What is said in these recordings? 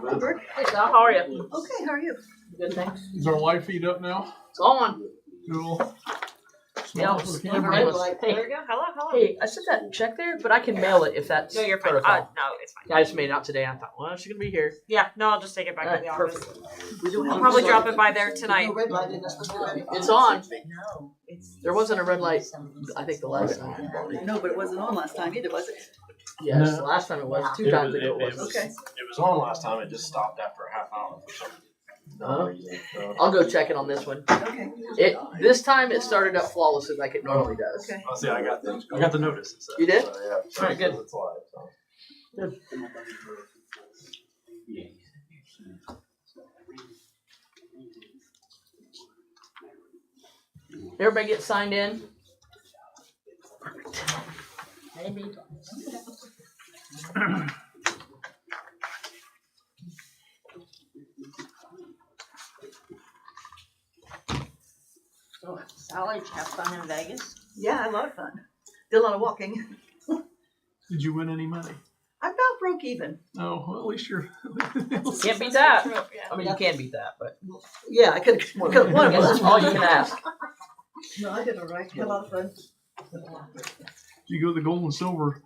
Robert. Hey Sal, how are you? Okay, how are you? Good, thanks. Is our live feed up now? It's on. Cool. Yeah, For the hey, camera. There we go. Hello, hello. hey, I sent that check there, but I can mail it if that's No, you're fine. protocol. No, it's fine. I just made it out today. I thought, well, she's gonna be here. Yeah, no, I'll just take it back to the Alright, office. perfect. We don't I'll have probably to- drop it by there tonight. No red light in this, but ready. It's on. No, it's. There wasn't a red light. I think the last time. No, but it wasn't on last time either, was it? Yes, No. the last time it was. Two It times was- ago it it was. Okay. It was on last time. It just stopped after a half hour for some Uh-huh. reason. I'll go check it on this one. Okay. This time it started up flawless like it normally does. Okay. I'll see. I got the notice. It said. You did? So, yeah. So Alright, good. It's live. So. Everybody get signed in. So, Sally, have fun in Vegas. Yeah, I had a lot of fun. Did a lot of walking. Did you win any money? I about broke even. Oh, well, at least you're. Can't beat that. Yeah. I mean, you can beat that, but Yeah, I could have won I of guess that's them. all you can ask. No, I did all right. Had a lot of fun. Did you go to the gold and silver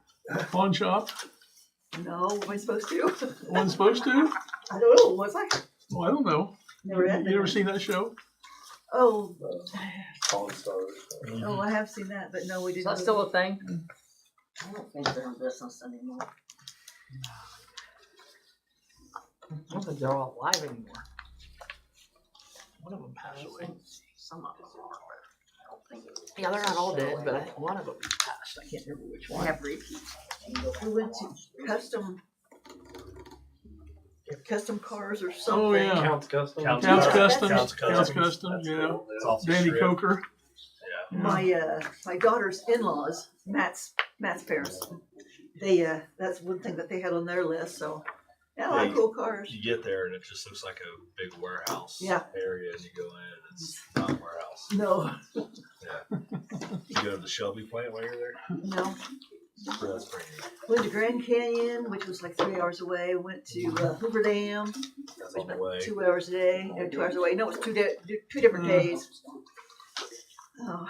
pawn shop? No, what am I supposed to? Wasn't supposed to? I don't know, was I? Well, I don't know. Never had You ever that. seen that show? Oh, Pawn Stars. oh, I have seen that, but no, we Is didn't. that still a thing? I don't think they're in business anymore. I don't think they're all alive anymore. One of them passed away. Some of them are, but I don't think it's. Yeah, they're not all dead, but I think one of them passed. I can't remember which They one. have repeats. We went to custom cars or something. Oh, yeah. Counts Custom. Counts Custom. Customs. Counts Counts Customs. Customs, That's yeah. cool. It's off the Danny strip. Coker. My daughter's in-laws, Matt's parents, they that's one thing that they had on their list. So yeah, a lot of Yeah, cool cars. You get there and it just looks like a big warehouse Yeah. area, and you go in and it's not a warehouse. No, You go to the Shelby plant while you're there. no. That's pretty neat. Went to Grand Canyon, which was like 3 hours away. Went to Hoover Dam, That's which on the was way. 2 hours a day. 2 hours away. No, it was two different days. Oh,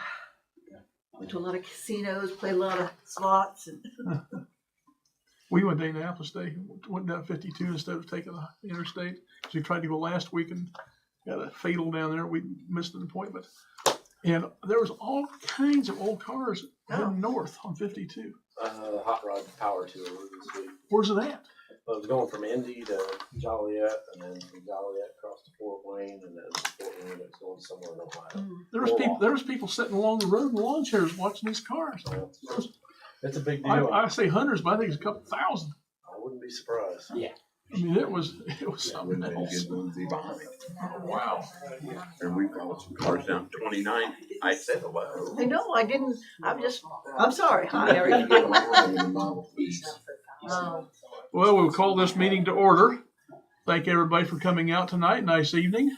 went to a lot of casinos, played a lot of slots, and We went to Indianapolis Day, went down 52 instead of taking the interstate. So we tried to go last week and got a fatal down there. We missed an appointment. And there was all kinds of old cars heading north on 52. Hot Rod Power Tour this week. Where's it at? I was going from Indy to Joliet, and then from Joliet across to Fort Wayne, and then from Fort Wayne it's going somewhere in Ohio. There was people sitting along the road in lawn chairs watching these cars. So, it's a big deal. I say hundreds, but I think it's a couple thousand. I wouldn't be surprised. I mean, it was something else. Wow. And we followed some cars down 29. I said hello. I know I didn't. I'm sorry. Hi, how are you? Well, we'll call this meeting to order. Thank everybody for coming out tonight. Nice evening.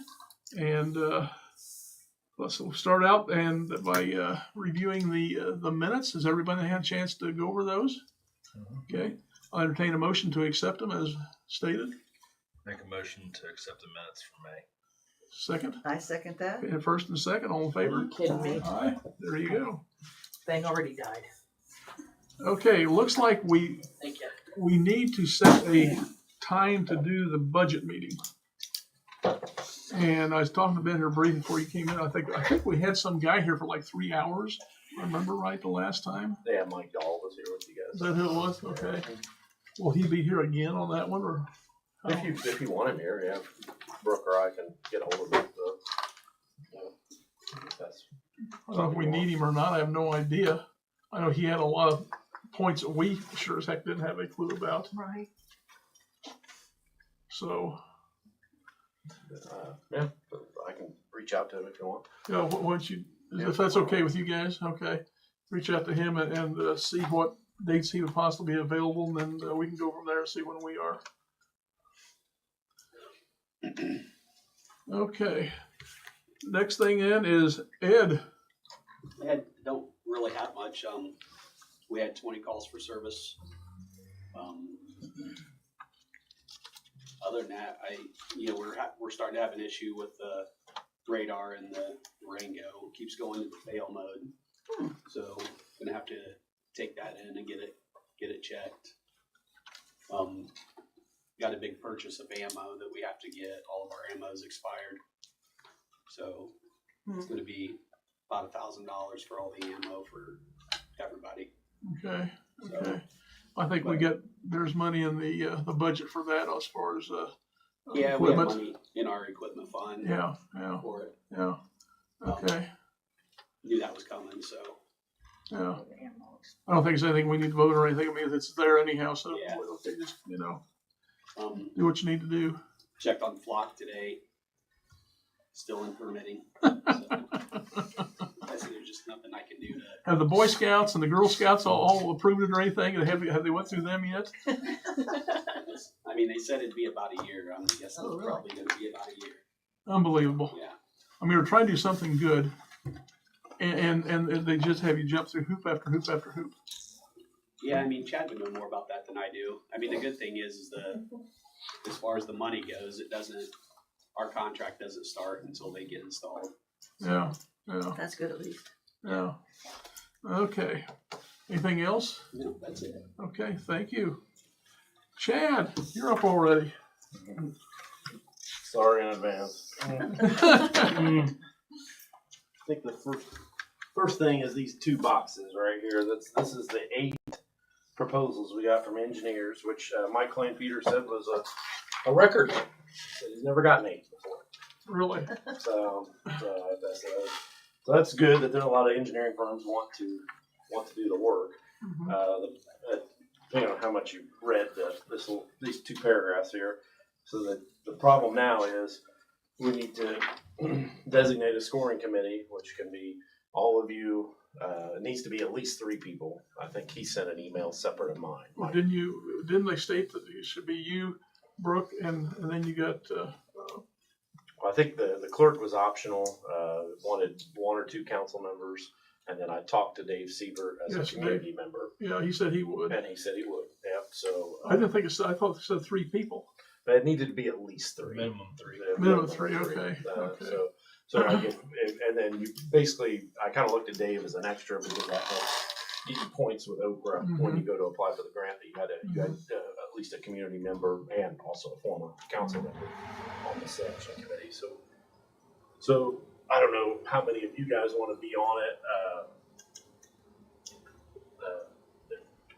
And let's start out and by reviewing the minutes. Has everybody had a chance to go over those? Okay. I'll entertain a motion to accept them as stated. Make a motion to accept the minutes from May. Second. I second that. And first and second, all in favor? Are you kidding me? Aye. There you go. Thing already died. Okay, looks like we Thank you. need to set a time to do the budget meeting. And I was talking to Ben here briefly before you came in. I think we had some guy here for like 3 hours. I remember right the last time. Yeah, Mike Dahl was here with you Is guys. that who it was? Okay. Will he be here again on that one or? If you want him here, yeah, Brooke or I can get hold of him. So, yeah, that's I don't know if we need him or not. I have no idea. I know he had a lot of points that we sure as heck didn't have a clue about. Right. So, yeah. I can reach out to him if you want. yeah, once you, if that's okay with you guys, okay. Reach out to him and see what dates he would possibly be available, and then we can go from there and see when we are. Okay. Next thing in is Ed. Don't really have much. We had 20 calls for service. other than that, we're starting to have an issue with the radar and the Rango. It keeps going into fail mode. So gonna have to take that in and get it checked. Got a big purchase of ammo that we have to get. All of our ammo's expired. So it's gonna be about $1,000 for all the ammo for everybody. Okay. So, Okay. I think there's money in the budget for that as far as yeah, we have equipment. money in our equipment fund Yeah. for it. Yeah. Okay. Knew that was coming, so Yeah. I don't think it's anything we need to vote or anything. I mean, it's there anyhow, so Yeah. okay, just, um, do what you need to do. checked on Flock today. Still in permitting. So, I said there's just nothing I can do to. Have the Boy Scouts and the Girl Scouts all approved it or anything? Have they went through them yet? I mean, they said it'd be about a year. I'm guessing Oh, it's really? probably going to be about a year. Unbelievable. Yeah. I mean, we're trying to do something good, and they just have you jump through hoop after hoop after hoop. Yeah, I mean, Chad would know more about that than I do. I mean, the good thing is as far as the money goes, our contract doesn't start until they get installed. Yeah. Yeah. That's good at least. Yeah. Okay. Anything else? No, that's it. Okay. Thank you. Chad, you're up already. Sorry in advance. I think the first thing is these two boxes right here. This is the 8 proposals we got from engineers, which Mike Klein Peter said was a record. Said he's never gotten 8 before. Really? So that's good that there are a lot of engineering firms want to do the work. Depending on how much you read these 2 paragraphs here. So the problem now is we need to designate a scoring committee, which can be all of you. It needs to be at least 3 people. I think he sent an email separate of mine. Well, didn't they state that it should be you, Brooke, and then you got I think the clerk was optional. Wanted 1 or 2 council members, and then I talked to Dave Siebert as Yes, a community member, yeah, he said he would. and he said he would. Yep. So I didn't think I thought it said 3 people. but it needed to be at least 3. Minimum 3. Minimum 3, okay. Okay. So I get, and then you basically, I kind of looked at Dave as an extra because that helps get you points with Okra when you go to apply for the grant that you had at least a community member and also a former council member on the selection committee. So I don't know how many of you guys want to be on it.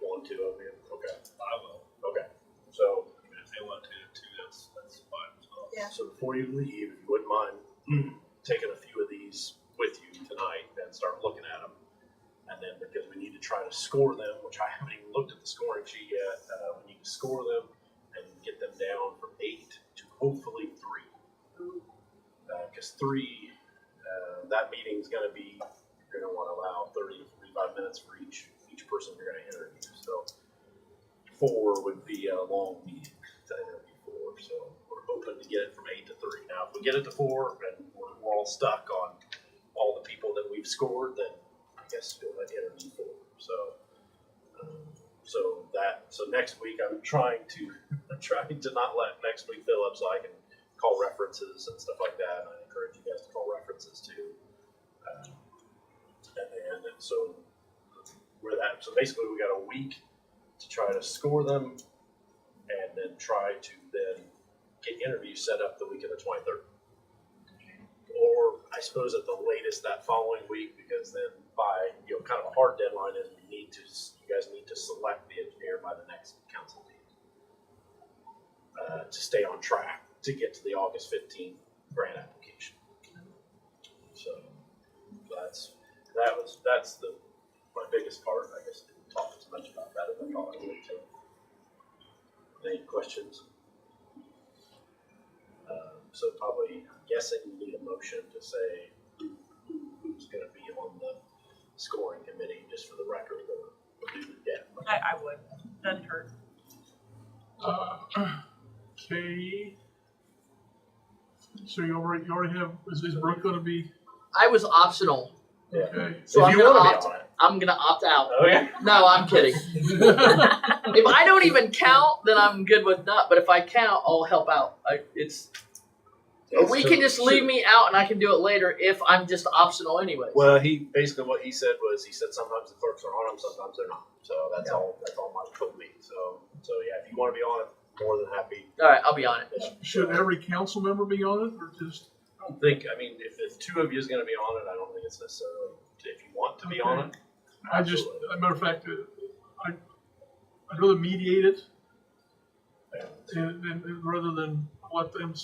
1, 2 of you. Okay. I will. Okay. So. If they want to, too, that's fine as well. Yeah. So before you leave, if you wouldn't mind taking a few of these with you tonight and start looking at them. And then because we need to try to score them, which I haven't even looked at the scoring sheet yet, we need to score them and get them down from 8 to hopefully 3. Because 3, that meeting's going to be, you're going to want to allow 30 to 45 minutes for each person you're going to interview. So 4 would be a long meeting to interview 4. So we're hoping to get it from 8 to 3. Now, if we get it to 4 and we're all stuck on all the people that we've scored, then I guess you'll interview 4. So next week I'm trying to not let next week fill up so I can call references and stuff like that. And I encourage you guys to call references too. So basically we got a week to try to score them and then try to get interviews set up the week of the 23rd. Or I suppose at the latest that following week, because then by kind of a hard deadline is you guys need to select the engineer by the next council meeting to stay on track to get to the August 15th grant application. So that's my biggest part. I guess I didn't talk as much about that as I thought I would. Any questions? So probably I'm guessing you need a motion to say who's going to be on the scoring committee, just for the record. I would. Doesn't hurt. Okay. So you already have, is Brooke going to be? I was optional. Yeah. Okay. So if I'm you gonna want to opt. be on it, I'm gonna opt out. Oh yeah. No, I'm kidding. If I don't even count, then I'm good with not. But if I count, I'll help out. We can just leave me out, and I can do it later if I'm just optional anyway. Well, he basically what he said was sometimes the clerks are on them, sometimes they're not. So that's all Mike told me. So yeah, if you want to be on it, more than happy. All right, I'll be on it. Should every council member be on it, or just? I don't think. I mean, if two of you is going to be on it, I don't think it's necessarily if you want to be on it. I just, as a matter of fact, I'd rather mediate it, and rather than let them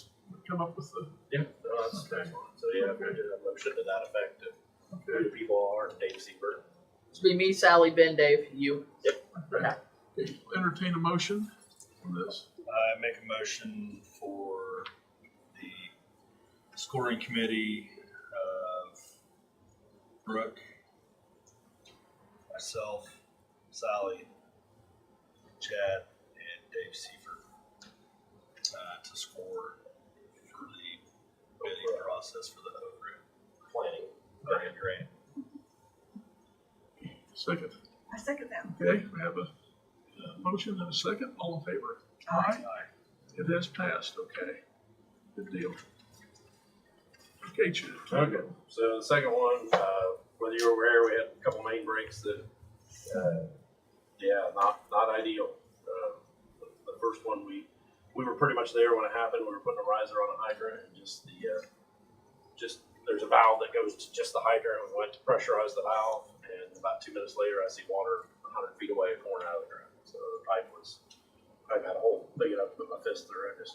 come up with the. Yeah, no, that's fine. So yeah, if I did a motion to that effect, who the people are, Dave Seibert. It's be me, Sally, Ben, Dave, you. Okay. Entertain a motion on this. I make a motion for the scoring committee of Brooke, myself, Sally, Chad, and Dave Seifert to score for the bidding process for the Planning. grant. Second. I second that. Okay, we have a motion and a second. All in favor? Aye. It has passed. Okay. Good deal. Okay, Chad. Okay. So the second one, whether you were aware, we had a couple main breaks that, not ideal. The first one, we were pretty much there when it happened. We were putting a riser on a hydrant, and just there's a valve that goes to just the hydrant. We went to pressurize the valve, and about 2 minutes later, I see water 100 feet away pouring out of the ground. So the pipe had a hole big enough to put my fist through. If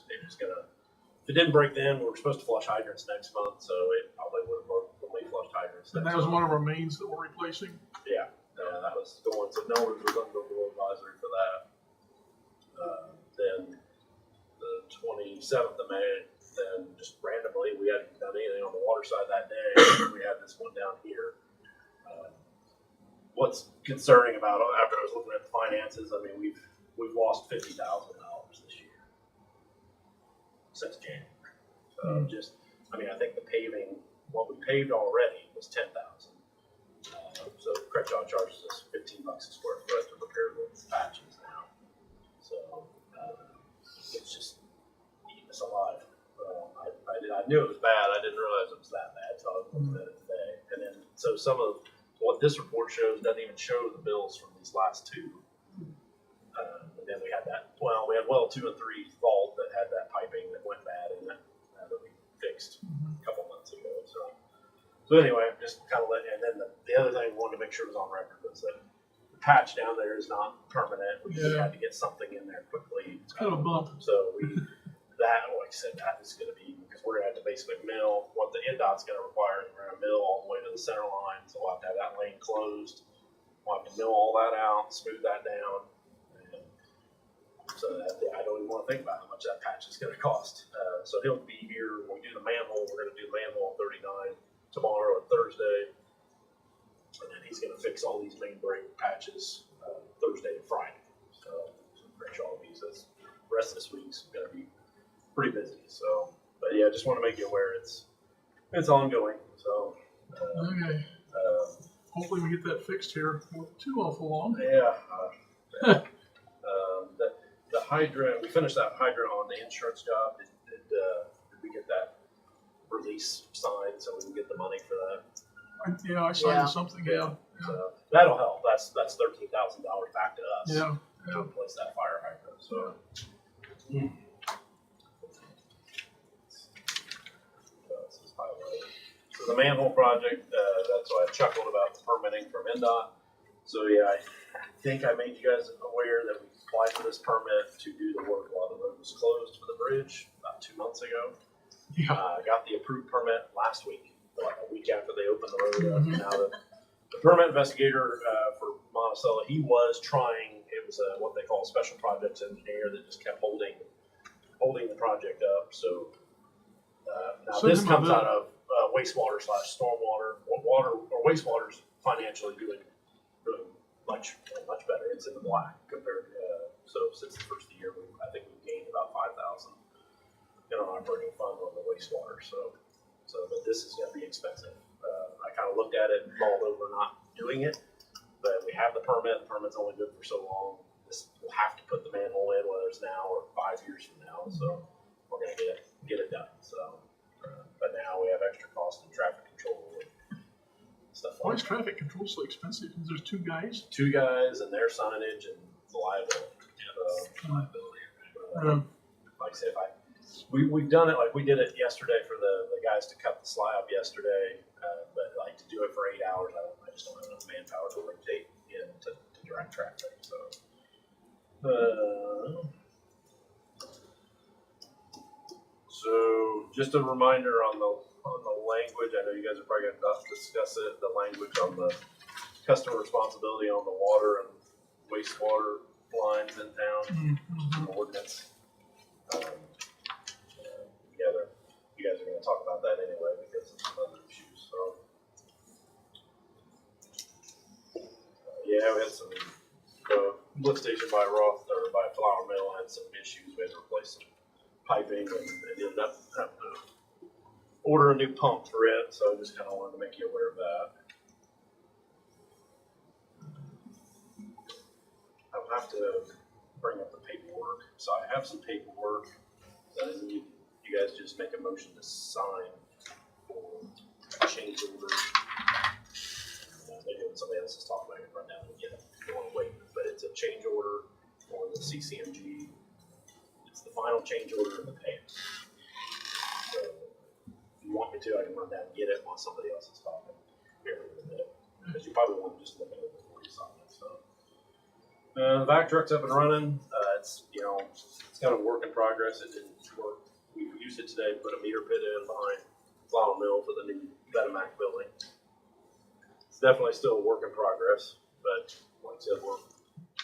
it didn't break then, we were supposed to flush hydrants next month, so it probably would have broke when we flushed hydrants. And that was one of our mains that we're replacing. Yeah, that was going. So no one was under the advisory for that. Then the 27th of May, then just randomly, we hadn't done anything on the water side that day. We had this one down here. What's concerning about it, after I was looking at the finances, I mean, we've lost $50,000 this year since January. So I think the paving, what we paved already was $10,000. So Crenshaw charges us $15 a square foot to repair the patches now. So it's just eating us alive. I knew it was bad. I didn't realize it was that bad until I was looking at it today. And then so some of what this report shows doesn't even show the bills from these last two. And then we had well 2 and 3 vault that had that piping that went bad and that we fixed a couple months ago. So anyway, just kind of and then the other thing we wanted to make sure was on record was that the patch down there is not permanent. We had to get something in there quickly. It's kind of a bump. So like I said, that is going to be, because we're going to have to basically mill what the NDOT's going to require. We're going to mill all the way to the center line, so we'll have to have that lane closed. We'll have to mill all that out, smooth that down. And so I don't even want to think about how much that patch is going to cost. So he'll be here when we do the manhole. We're going to do the manhole on 39 tomorrow and Thursday. And then he's going to fix all these main break patches Thursday and Friday. So finish all of these. The rest of this week's going to be pretty busy. So, but yeah, just want to make you aware it's ongoing. So, Okay. Hopefully we get that fixed here. Not too awful long. yeah. The hydrant, we finished that hydrant on the insurance job. Did we get that release signed so we can get the money for that? I signed something. Yeah. So that'll help. That's $13,000 back to us. Yeah. To replace that fire hydrant. So. So the manhole project, that's why I chuckled about the permitting from NDOT. So yeah, I think I made you guys aware that we applied for this permit to do the work while the road was closed for the bridge about 2 months ago. Yeah. I got the approved permit last week, like a week after they opened the road up. Now the permit investigator for Monticello, he was trying. It was what they call a special projects engineer that just kept holding the project up. So now this comes out of wastewater / stormwater. Water or wastewater's financially doing really much better. It's in the black compared to so since the first year, I think we've gained about $5,000 in our operating fund on the wastewater. So but this is going to be expensive. I kind of looked at it and mulled over not doing it. but we have the permit. The permit's only good for so long. We'll have to put the manhole in, whether it's now or 5 years from now. So we're gonna get it done. So, but now we have extra cost in traffic control and stuff Why like is that. traffic control so expensive? Because there's 2 guys. 2 guys and their signage and the liability. Like I said, we've done it like we did it yesterday for the guys to cut the slab yesterday, but like to do it for 8 hours, I just don't have enough manpower to rotate in to direct traffic. So just a reminder on the language. I know you guys are probably going to discuss it. The language on the customer responsibility on the water and wastewater lines in town, Mm-hmm. ordinance. Together, you guys are going to talk about that anyway because of some other issues. So, yeah, we had some lift station by Roth or by Flour Mill had some issues. We had to replace some piping and ended up having to order a new pump for it. So I just kind of wanted to make you aware of that. I'll have to bring up the paperwork. So I have some paperwork that I need you guys just make a motion to sign for a change order. Maybe when somebody else is talking, I can run down and get it. If you want to wait, but it's a change order for the CCMG. It's the final change order of the pay. So if you want me to, I can run down and get it while somebody else is talking here in a minute. Because you probably want to just look at it before you sign it. So the vac truck's up and running. It's kind of a work in progress. It didn't work. We used it today, put a meter pit in behind Flour Mill for the new Betamac building. It's definitely still a work in progress, but like I said,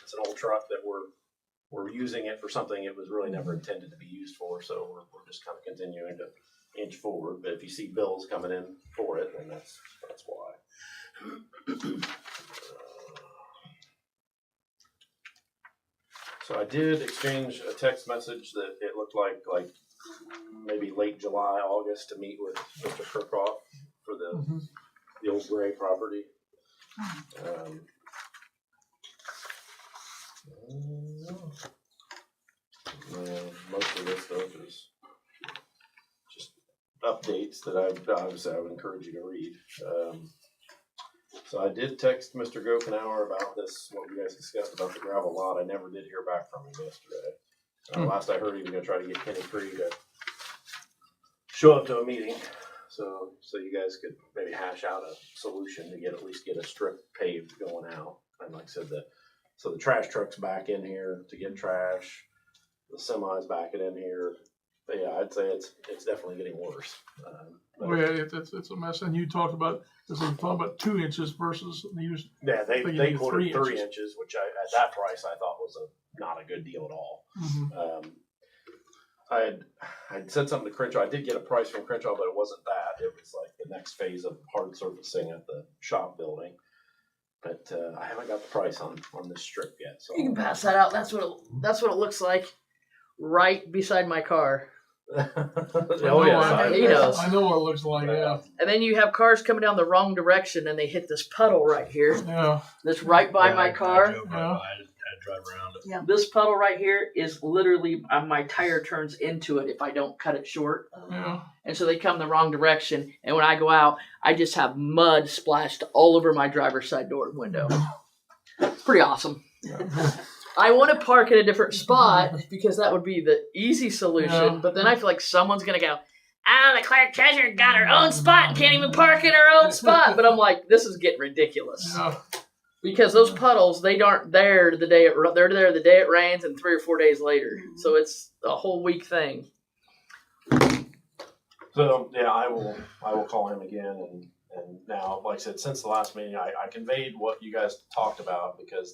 it's an old truck that we're using it for something it was really never intended to be used for, so we're just kind of continuing to inch forward. But if you see bills coming in for it, then that's why. So I did exchange a text message that it looked like maybe late July, August to meet with Mr. Kirkhoff for the old Gray property. Most of this stuff is just updates that I would encourage you to read. So I did text Mr. Gokenauer about this, what you guys discussed about the gravel lot. I never did hear back from him yesterday. Last I heard, he was going to try to get Kenny Cree to show up to a meeting, so you guys could maybe hash out a solution to at least get a strip paved going out. And like I said, the trash truck's back in here to get trash. The semi's back in here. But yeah, I'd say it's definitely getting worse. Oh yeah, it's a mess. And you talked about talking about 2 inches versus Yeah, they thinking quoted 3 3 inches, which at that price I thought was not a good deal at all. I said something to Crenshaw. I did get a price from Crenshaw, but it wasn't that. It was like the next phase of hard surfacing at the shop building. But I haven't got the price on this strip yet. So You can pass that out. That's what it looks like, right beside my car. Oh yes, He knows. I know what it looks like. Yeah, And then you have cars coming down the wrong direction, and they hit this puddle right here. yeah. That's right by my car. I drove right by it. I had to drive around it. This puddle right here is literally my tire turns into it if I don't cut it short. Yeah. And so they come the wrong direction. And when I go out, I just have mud splashed all over my driver's side door window. Pretty awesome. I want to park in a different spot because that would be the easy solution. Yeah. But then I feel like someone's going to go, the Clark Treasure got her own spot and can't even park in her own spot. But I'm like, this is getting ridiculous. Yeah. Because those puddles, they aren't there they're there the day it rains and 3 or 4 days later. So it's a whole week thing. So yeah, I will call him again and now, like I said, since the last meeting, I conveyed what you guys talked about because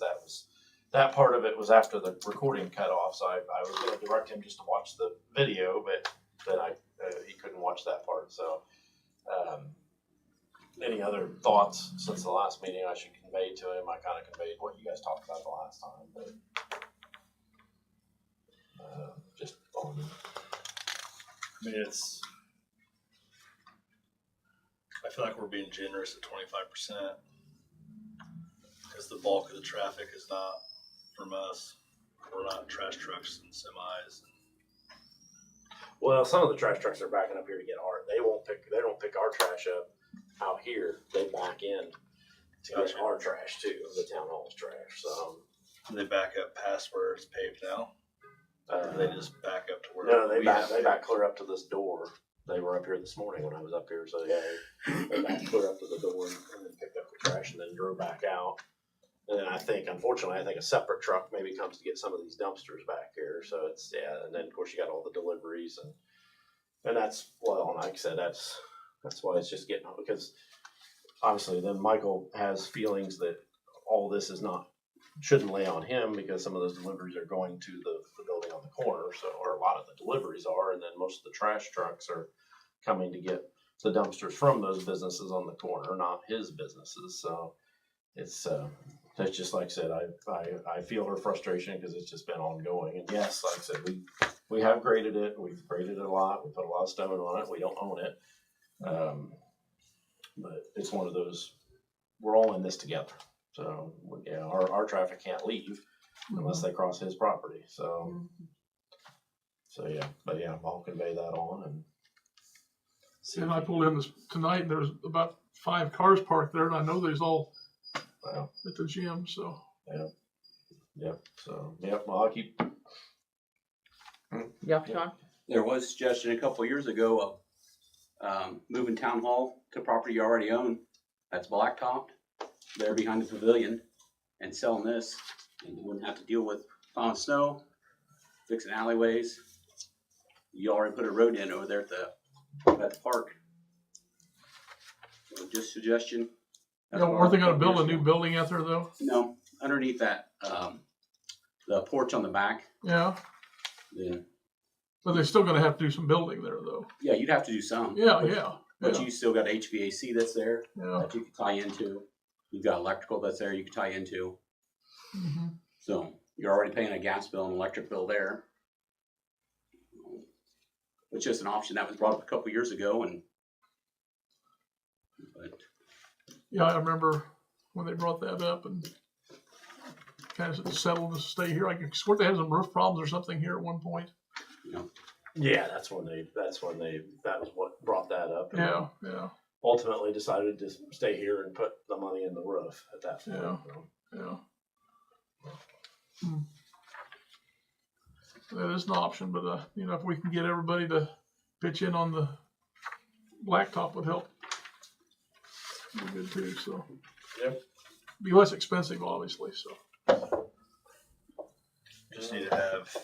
that part of it was after the recording cut off. So I was going to direct him just to watch the video, but then he couldn't watch that part. So any other thoughts since the last meeting I should convey to him? I kind of conveyed what you guys talked about the last time, but just on. I mean, I feel like we're being generous at 25%. Because the bulk of the traffic is not from us. We're not trash trucks and semis. Well, some of the trash trucks are backing up here to get our. They don't pick our trash up out here. They back in to get Gotcha. our trash too, the town hall's trash. So They back up past where it's paved now. They just back up to where no, they we back have they to. back clear up to this door. They were up here this morning when I was up here. So yeah, they back clear up to the door and then picked up the trash and then drove back out. And then unfortunately, I think a separate truck maybe comes to get some of these dumpsters back here. So it's, yeah, and then of course you got all the deliveries and that's, well, like I said, that's why it's just getting, because obviously then Michael has feelings that all this shouldn't lay on him because some of those deliveries are going to the building on the corner. So, or a lot of the deliveries are, and then most of the trash trucks are coming to get the dumpsters from those businesses on the corner, not his businesses. So it's just like I said, I feel her frustration because it's just been ongoing. And yes, like I said, we have graded it. We've graded it a lot. We put a lot of stone on it. We don't own it. But it's one of those, we're all in this together. So yeah, our traffic can't leave unless they cross his property. So yeah, but yeah, I'll convey that on and see. And I pulled in tonight and there's about 5 cars parked there and I know there's all Well, at the gym, so. yep. So, yep, well, I'll keep, Yeah, John? There was a suggestion a couple of years ago of moving town hall to property you already own. That's blacktopped there behind the pavilion and selling this. And you wouldn't have to deal with plowing snow, fixing alleyways. You already put a road in over there at the park. So just suggestion. You know, weren't they gonna build a new building out there though? No, underneath that, the porch on the back, Yeah, then, but they're still gonna have to do some building there though. yeah, you'd have to do some. Yeah. But you still got HVAC that's there Yeah. that you can tie into. You've got electrical that's there you can tie into. Mhm. So you're already paying a gas bill and electric bill there. It's just an option that was brought up a couple years ago but Yeah, I remember when they brought that up and kind of settled to stay here. I swear they had some roof problems or something here at one point. yeah, that was what brought that up. And Yeah. ultimately decided to stay here and put the money in the roof at that point. Yeah. Yeah. That is an option, but if we can get everybody to pitch in on the blacktop would help. Be good too, so. Yep. Be less expensive, obviously, so. Just need to have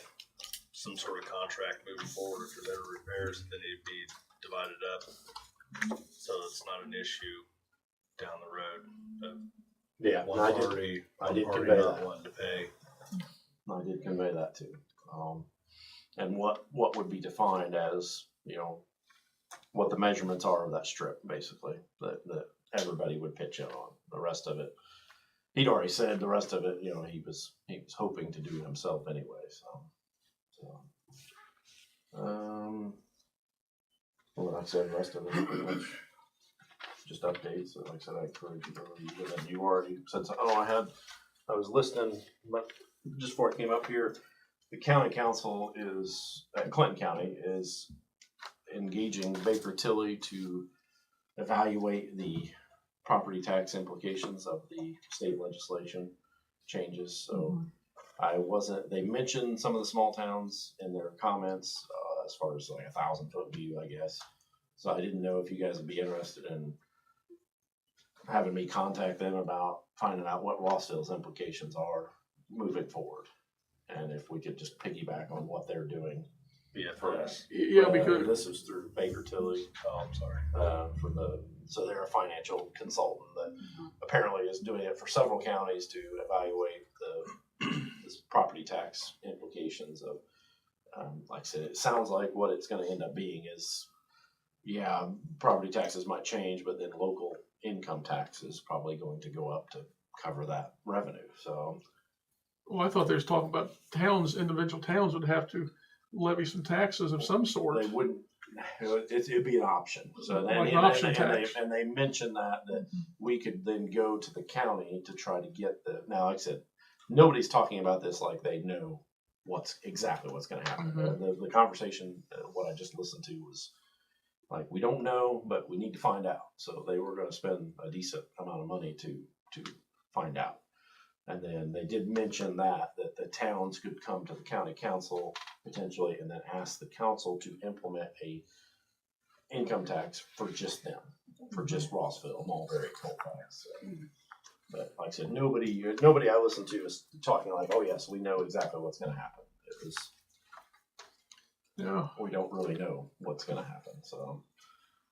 some sort of contract moving forward. If there's ever repairs, they need to be divided up so it's not an issue down the road. Yeah, and One I party did not convey that. wanting to pay. I did convey that too. And what would be defined as, what the measurements are of that strip, basically, that everybody would pitch in on. The rest of it, he'd already said the rest of it, he was hoping to do himself anyway, so. Well, like I said, the rest of it is pretty much just updates. And like I said, I encourage you to review it. And you already said, I was listening, but just before I came up here, the county council Clinton County is engaging Baker Tilly to evaluate the property tax implications of the state legislation changes. So they mentioned some of the small towns in their comments, as far as like 1,000-foot view, I guess. So I didn't know if you guys would be interested in having me contact them about finding out what Rossville's implications are moving forward. And if we could just piggyback on what they're doing. Yeah, for us. Yeah, because this is through Baker Tilly. Oh, I'm sorry. So they're a financial consultant that apparently is doing it for several counties to evaluate this property tax implications of, like I said, it sounds like what it's going to end up being is, property taxes might change, but then local income tax is probably going to go up to cover that revenue. So, well, I thought they was talking about individual towns would have to levy some taxes of some sort. they wouldn't. It'd be an option. So then, Like an option tax. and they mentioned that we could then go to the county to try to get now, like I said, nobody's talking about this like they know exactly what's going to happen. The conversation, what I just listened to was like, we don't know, but we need to find out. So they were going to spend a decent amount of money to find out. And then they did mention that the towns could come to the county council potentially and then ask the council to implement a income tax for just them, for just Rossville, Mulberry, Colfax. But like I said, nobody I listened to is talking like, oh yes, we know exactly what's going to happen. It was, Yeah. we don't really know what's going to happen. So,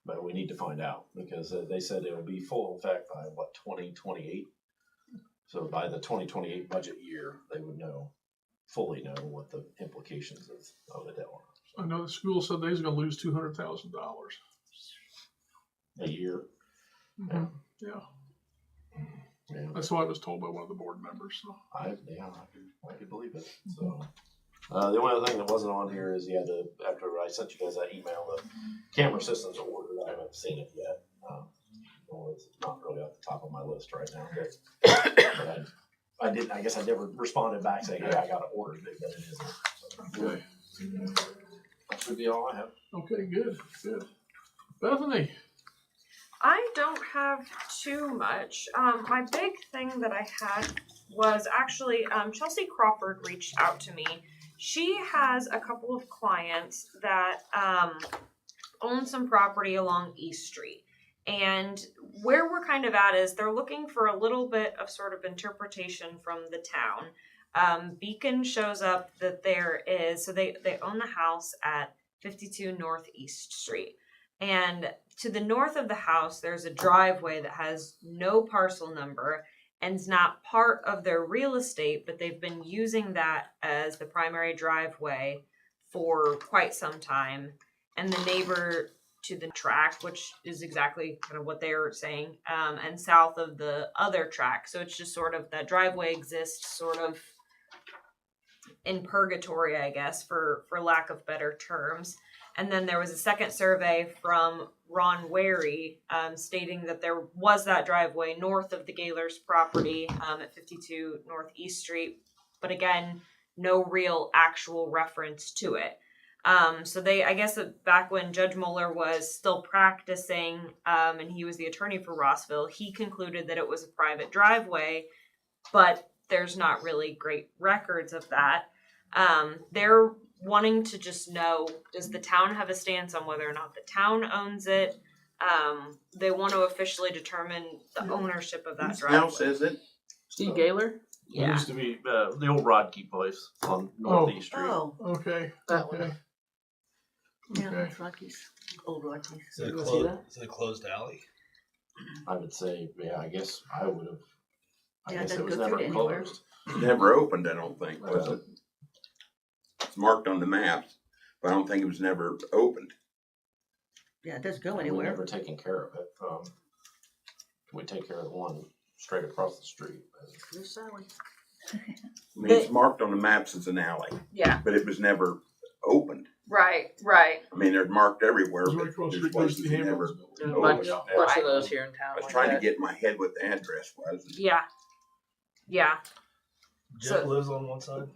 but we need to find out because they said it will be full effect by 2028. So by the 2028 budget year, they would fully know what the implications of it are. I know the school said they was going to lose $200,000 A year. Yeah. Yeah. That's what I was told by one of the board members. So. I could believe it. So the only other thing that wasn't on here is after I sent you guys that email, the camera systems are ordered. I haven't seen it yet. Well, it's not really off the top of my list right now, but I didn't. I guess I never responded back saying, "Hey, I got it ordered," but it isn't. So, Okay. that should be all I have. Okay, good. Bethany. I don't have too much. My big thing that I had was actually Chelsea Crawford reached out to me. She has a couple of clients that own some property along East Street. And where we're kind of at is they're looking for a little bit of sort of interpretation from the town. Beacon shows up that there is, so they own the house at 52 Northeast Street. And to the north of the house, there's a driveway that has no parcel number and is not part of their real estate, but they've been using that as the primary driveway for quite some time. And the neighbor to the track, which is exactly kind of what they were saying, and south of the other track. So it's just sort of that driveway exists sort of in purgatory, I guess, for lack of better terms. And then there was a second survey from Ron Wary stating that there was that driveway north of the Gaylor's property at 52 Northeast Street. But again, no real actual reference to it. So I guess back when Judge Mueller was still practicing and he was the attorney for Rossville, he concluded that it was a private driveway, but there's not really great records of that. They're wanting to just know, does the town have a stance on whether or not the town owns it? They want to officially determine the ownership of that Whose driveway. house is it? Steve Gaylor? It Yeah. used to be the old Rodkey place on Northeast Street. Oh, Okay. That one. Okay. yeah, Okay. that's Rockies, old Rockies. Is it You wanna see that? is it a closed alley? I would say, yeah, I guess I would have. I Yeah, it guess it doesn't was go through never to anywhere. closed. Never opened, I don't think, was it? It's marked on the maps, but I don't think it was never opened. Yeah, it doesn't go We anywhere. never taken care of it. We take care of the one straight across the street. There's Sally. I mean, it's marked on the maps as an alley, Yeah. but it was never opened. Right. I mean, they're marked everywhere, It's but right across the there's street goes to places the you never. Hamlin's building. There's a Oh, bunch, yeah. bunch of those here in town. I was like trying to that. get in my head what the address was. Yeah. Yeah. Jeff So- lives on one side.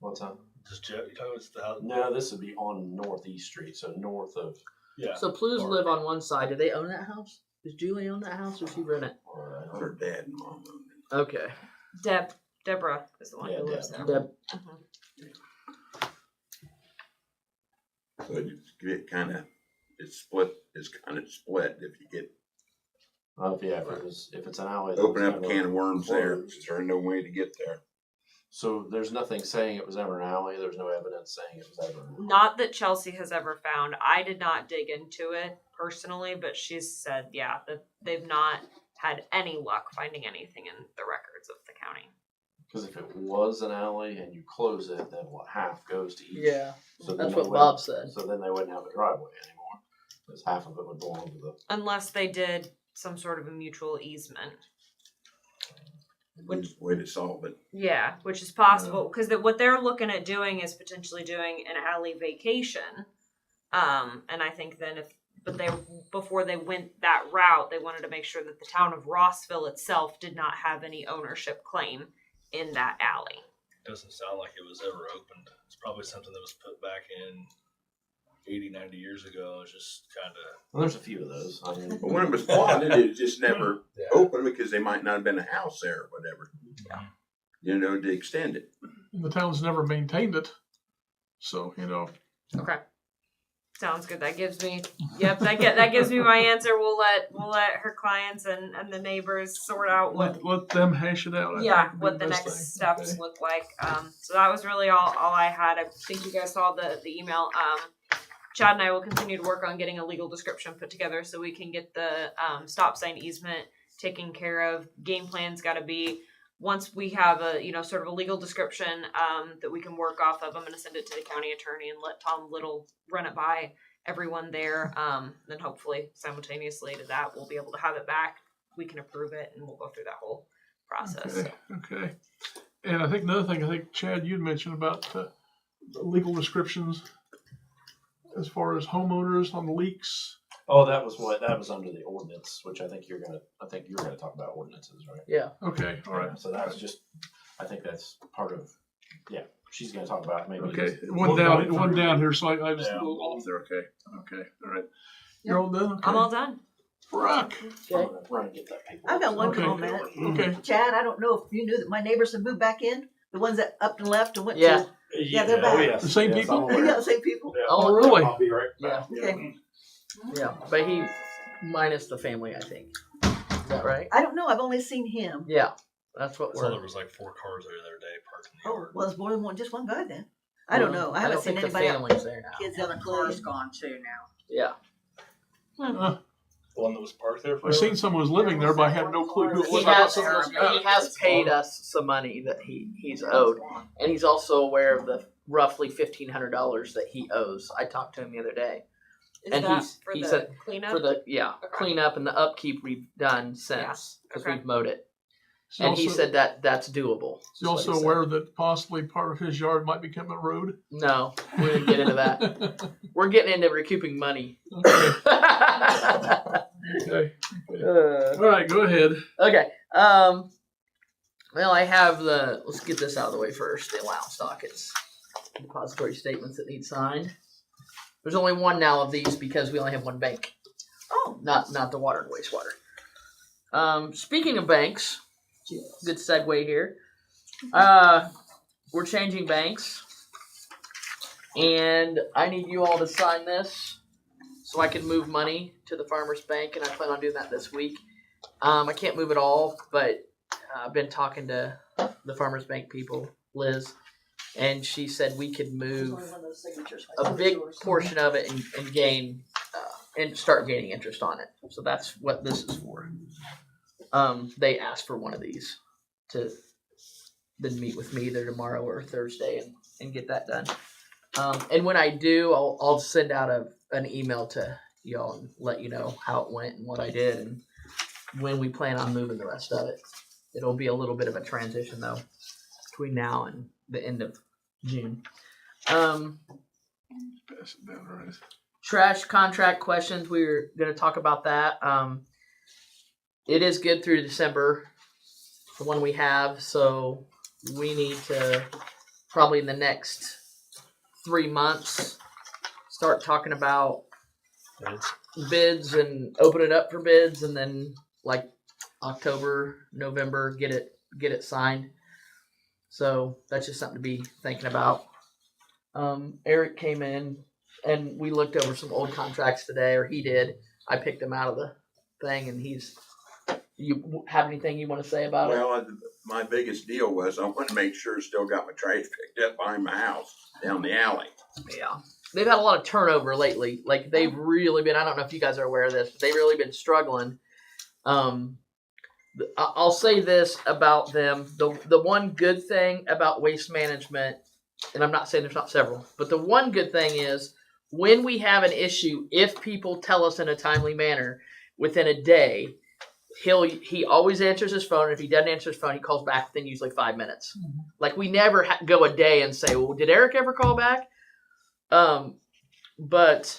What's that? Just Jeff. You talking about the house? No, this would be on Northeast Street, so north of. Yeah. So Plues live on one side. Do they own that house? Does Julie own that house or does she rent it? Her dad and mom owned it. Okay. Deborah is the one Yeah, who lives Deb. there. Deb. So it kind of, it's kind of split if you get, If it's an alley. that open was up a never can of worms there, closed. 'cause there's no way to get there. So there's nothing saying it was ever an alley. There's no evidence saying it was ever. An alley. Not that Chelsea has ever found. I did not dig into it personally, but she's said, yeah, that they've not had any luck finding anything in the records of the county. Because if it was an alley and you close it, then half goes to each. Yeah. So then That's they what wouldn't- Bob said. So then they wouldn't have a driveway anymore, because half of it would belong to the. Unless they did some sort of a mutual easement. Which- Way to solve it. Yeah, which is possible because what they're looking at doing is potentially doing an alley vacation, And I think then before they went that route, they wanted to make sure that the town of Rossville itself did not have any ownership claim in that alley. Doesn't sound like it was ever opened. It's probably something that was put back in 80, 90 years ago. It's just kind of. Well, there's a few of those. I mean, But when it was plotted, it just never yeah. opened because they might not have been a house there or whatever. Yeah. You know, to extend it. The town's never maintained it. So, Okay. Sounds good. That gives me that gives me my answer. We'll let her clients and the neighbors sort out what let them hash it out. I yeah, think would be what the best next thing. steps Okay. look like. So that was really all I had. I think you guys saw the email. Chad and I will continue to work on getting a legal description put together so we can get the stop sign easement taken care of. Game plan's got to be, once we have a sort of a legal description that we can work off of, I'm going to send it to the county attorney and let Tom Little run it by everyone there. Then hopefully simultaneously to that, we'll be able to have it back. We can approve it and we'll go through that whole process. Okay. And I think another thing, Chad, you'd mentioned about the legal descriptions as far as homeowners on the leaks. Oh, that was under the ordinance, which I think you were gonna talk about ordinances, right? Yeah. Okay, all right. Yeah, so that was just, I think that's part of, yeah, she's gonna talk about maybe. Okay, just- one we'll go down through- here, so I was Yeah. a little off there. Okay, all right. You're all done? Okay. I'm all done. Brock. I'm gonna run and get that paper. I've got one Okay. comment. Okay. Chad, I don't know if you knew that my neighbors have moved back in. The ones that up and left and went Yeah. to. Yeah, they're Oh, back. yes, The same yes, people? I'm aware. Yeah, the same people. Yeah. Oh, really? I'll be right Yeah. back. Okay. Yeah. But he minus the family, I think. Is that right? I don't know. I've only seen him. Yeah. That's what I saw we're. there was like 4 cars there the other day parked in the Oh, yard. well, it's more than one, just one guy then. I don't know. I haven't don't seen think anybody the else. family's there now. Kids The haven't car's played. gone too now. Yeah. The one that was parked there I forever? seen someone was living there, but I had no clue who it He was. I thought has, someone else got he it. has paid us some money that he's owed, and he's also aware of the roughly $1,500 that he owes. I talked to him the other day Is And that he's- for he the said cleanup? for the Okay. cleanup and the upkeep we've done since because okay. we've mowed it. He's And he also- said that that's doable. He's is what also he said. aware that possibly part of his yard might become a road. No, we didn't get into that. We're getting into recouping money. Okay. Okay. All right, go ahead. Okay. Well, I have let's get this out of the way first. The allowance dockets, depository statements that need signed. There's only one now of these because we only have one bank. Oh, Not the water and wastewater. Speaking of banks, good segue here. We're changing banks, and I need you all to sign this so I can move money to the Farmers Bank, and I plan on doing that this week. I can't move it all, but I've been talking to the Farmers Bank people, Liz, and she said we could there's move only one of those signatures. a big portion of it and gain and start gaining interest on it. So that's what this is for. They asked for one of these to then meet with me either tomorrow or Thursday and get that done. And when I do, I'll send out an email to y'all and let you know how it went and what I did and when we plan on moving the rest of it. It'll be a little bit of a transition though between now and the end of June. Pass it down, all right. Trash contract questions. We were going to talk about that. It is good through December, the one we have. So we need to probably in the next 3 months start talking about bids and open it up for bids, and then like October, November, get it signed. So that's just something to be thinking about. Eric came in and we looked over some old contracts today, or he did. I picked him out of the thing, and you have anything you want to say about it? Well, my biggest deal was I want to make sure I still got my trash picked up behind my house down the alley. Yeah. They've had a lot of turnover lately. Like they've really been, I don't know if you guys are aware of this, but they've really been struggling. I'll say this about them. The one good thing about Waste Management, and I'm not saying there's not several, but the one good thing is when we have an issue, if people tell us in a timely manner within a day, he always answers his phone. And if he doesn't answer his phone, he calls back within usually 5 minutes. Like we never go a day and say, well, did Eric ever call back? but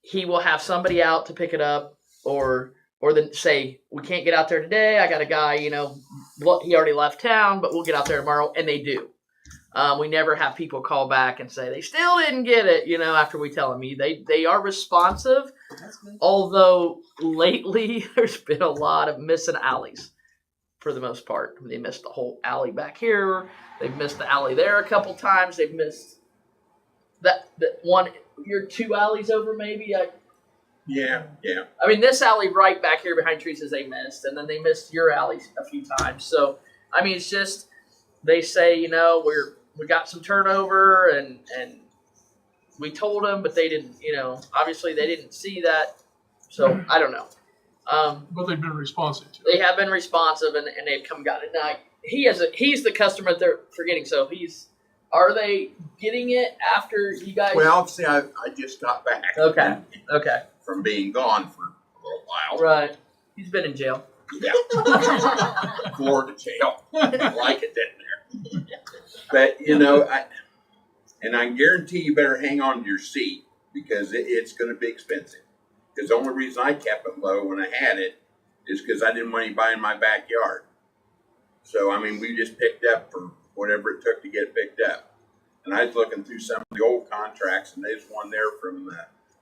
he will have somebody out to pick it up, or then say, we can't get out there today. I got a guy, he already left town, but we'll get out there tomorrow, and they do. We never have people call back and say they still didn't get it, after we tell them. They are responsive, although lately there's been a lot of missing alleys for the most part. They missed the whole alley back here. They've missed the alley there a couple times. They've missed that one, you're 2 alleys over maybe. Yeah. I mean, this alley right back here behind Teresa's they missed, and then they missed your alley a few times. So, I mean, it's just, they say, we got some turnover, and we told them, but they didn't, obviously they didn't see that. So, I don't know. But they've been responsive to it. They have been responsive, and they've come got it. Now, he's the customer they're forgetting, so are they getting it after you guys? Well, see, I just got back. Okay. From being gone for a little while. Right. He's been in jail. Yeah. Florida jail. I like it down there. But, I guarantee you better hang on to your seat, because it's going to be expensive. Because the only reason I kept it low when I had it is because I didn't want anybody in my backyard. So, I mean, we just picked up for whatever it took to get it picked up. And I was looking through some of the old contracts, and there's one there from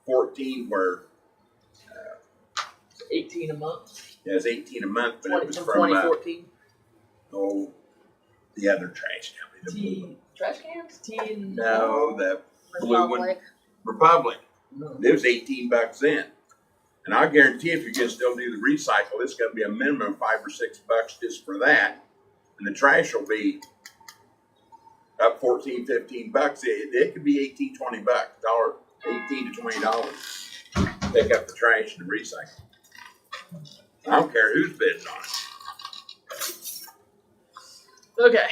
14 where 18 a month. it was 18 a month, but it was from 2014. The other trash company. The blue one. Trash cans? No, the blue one. Republic. It was $18 then. And I guarantee if you're going to still do the recycle, it's going to be a minimum of $5 or $6 just for that. And the trash will be up $14, $15. It could be $18, $20, $18 to $20. Pick up the trash and the recycle. I don't care who's bidding on it. Okay.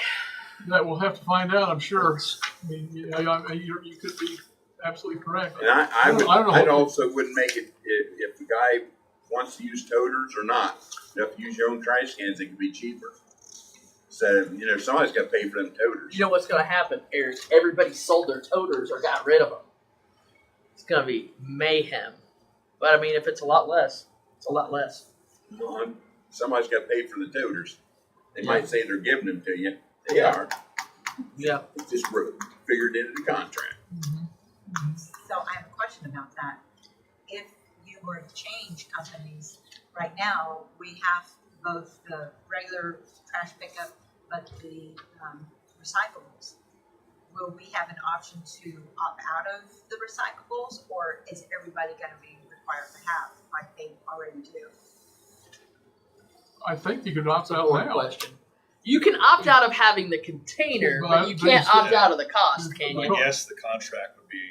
That we'll have to find out, I'm sure. I mean, you could be absolutely correct. And I'd also wouldn't make it if the guy wants to use toters or not. You have to use your own trash cans, it could be cheaper. So, somebody's got to pay for them toters. You know what's going to happen, Eric? Everybody sold their toters or got rid of them. It's going to be mayhem. But, I mean, if it's a lot less, it's a lot less. Well, somebody's got to pay for the toters. They might say they're giving them to you. They are. Yeah. It's just figured into the contract. So I have a question about that. If you were to change companies, right now, we have both the regular trash pickup, but the recyclables. Will we have an option to opt out of the recyclables, or is everybody going to be required to have, like they already do? I think you could opt out now. Question. You can opt out of having the container, but you can't opt out of the cost, can you? I guess the contract would be.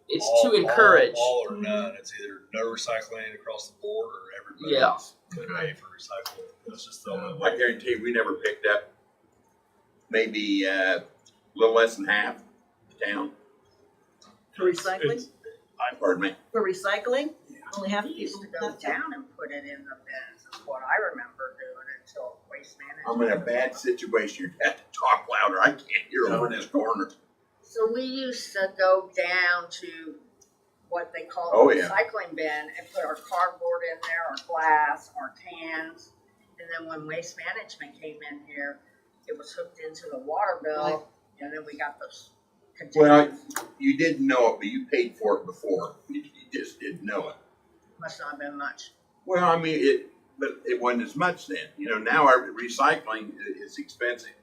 It's to encourage. All or none. It's either no recycling across the board, or everybody's going to pay for recycling. That's just the only way. I guarantee you, we never picked up maybe a little less than half the town. For recycling? Pardon me. For recycling? Only half the We used people to go have to. down and put it in the bins, is what I remember doing until Waste I'm Management. in a bad situation. You'd have to talk louder. I can't hear over in this corner. So we used to go down to what they call Oh, the yeah. recycling bin and put our cardboard in there, our glass, our cans. And then when Waste Management came in here, it was hooked into the water bill, and then we got those Well, containers. you didn't know it, but you paid for it before. You just didn't know it. Must not have been much. Well, I mean, but it wasn't as much then. Now our recycling is expensive.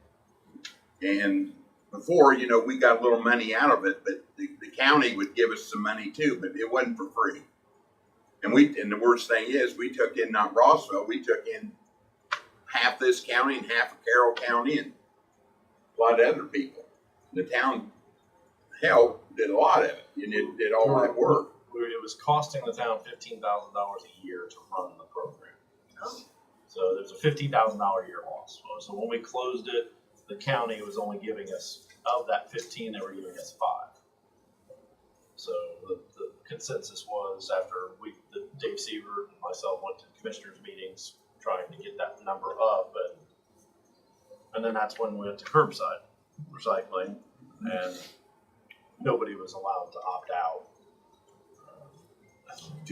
And before, we got a little money out of it, but the county would give us some money too, but it wasn't for free. And the worst thing is, we took in, not Rossville, we took in half this county and half of Carroll County and a lot of other people. The town helped, did a lot of it, and it did all that work. It was costing the town $15,000 a year to run the program. So there's a $15,000 a year loss. So when we closed it, the county was only giving us, of that 15, they were giving us 5. So the consensus was, after Dave Seaver and myself went to commissioners meetings trying to get that number up, and then that's when we went to curbside recycling, and nobody was allowed to opt out.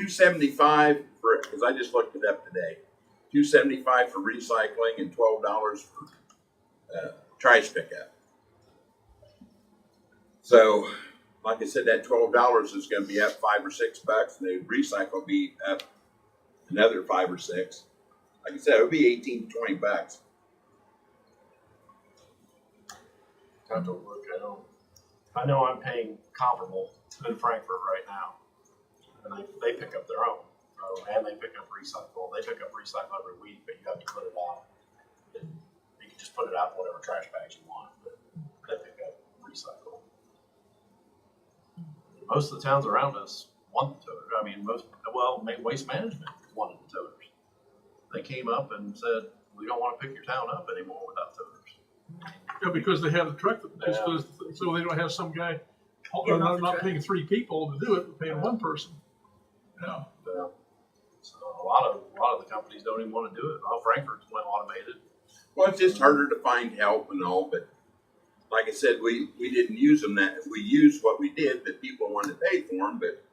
$2.75 for, because I just looked it up today. $2.75 for recycling and $12 for trash pickup. So, like I said, that $12 is going to be up $5 or $6, and the recycle will be up another $5 or $6. Like I said, it would be $18 to $20. Have to look at them. I know I'm paying comparable in Frankfurt right now, and they pick up their own, and they pick up recycle. They pick up recycle every week, but you have to put it out. And you can just put it out in whatever trash bags you want, but they pick up recycle. Most of the towns around us want the toter. I mean, Waste Management wanted the toters. They came up and said, we don't want to pick your town up anymore without toters. Yeah, because they have a truck, so they don't have some guy, not paying 3 people to do it, but paying 1 person. Yeah. So a lot of the companies don't even want to do it. Well, Frankfurt's went automated. Well, it's just harder to find help and all, but like I said, we didn't use them that, we used what we did, but people wanted to pay for them, but